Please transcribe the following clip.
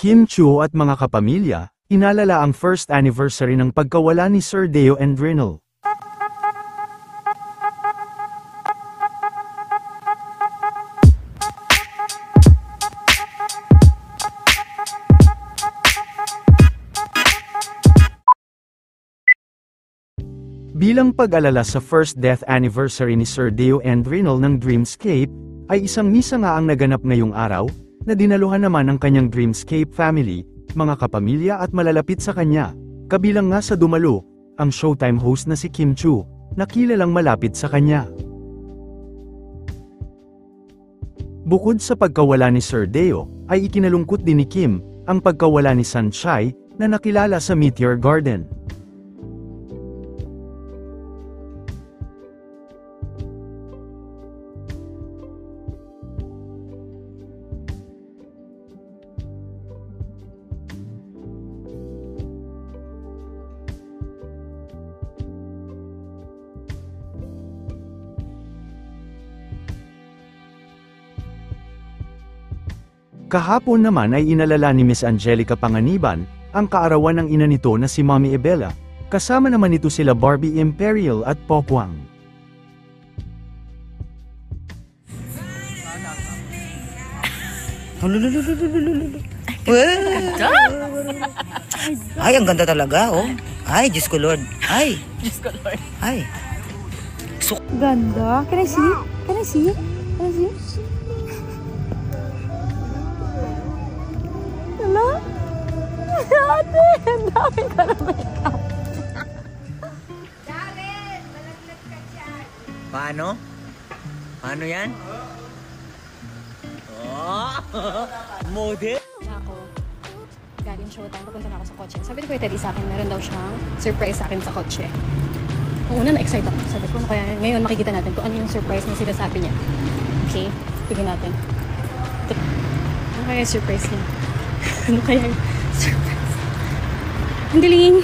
Kim Chiu at mga kapamilya, inalala ang first anniversary ng pagkawala ni Sir Deo and Rinal. Bilang pag-alala sa first death anniversary ni Sir Deo and Rinal ng Dreamscape, ay isang misa nga ang naganap ngayong araw, na dinaluhan naman ang kanyang Dreamscape family, mga kapamilya at malalapit sa kanya. Kabilang nga sa dumalo, ang Showtime host na si Kim Chiu, na kilalang malapit sa kanya. Bukod sa pagkawala ni Sir Deo, ay ikinalungkot din ni Kim, ang pagkawala ni Sunshine, na nakilala sa Meteor Garden. Kahapon naman ay inalala ni Miss Angelica Panganiban, ang kaarawan ng ina nito na si Mommy Ebella, kasama naman nito sila Barbie Imperial at Popwang. Ay, ang ganda talaga, oh. Ay, Diyos ko Lord. Ay. Diyos ko Lord. Ay. Ganda. Can I see? Can I see? Can I see? Hello? Ate, ang dami ka na makeup. Darren, malaglag ka dyan. Paano? Paano yan? Oh, model. Ako, galing showtime, pupunta na ako sa kotse. Sabi ni Kuya Teddy sa akin, meron daw siyang surprise sa akin sa kotse. Una na-excite ako. Sabi ko, kaya ngayon makikita natin kung ano yung surprise na sinasabi niya. Okay, tignan natin. Ano kaya yung surprise niya? Ano kaya yung surprise? Ang galing!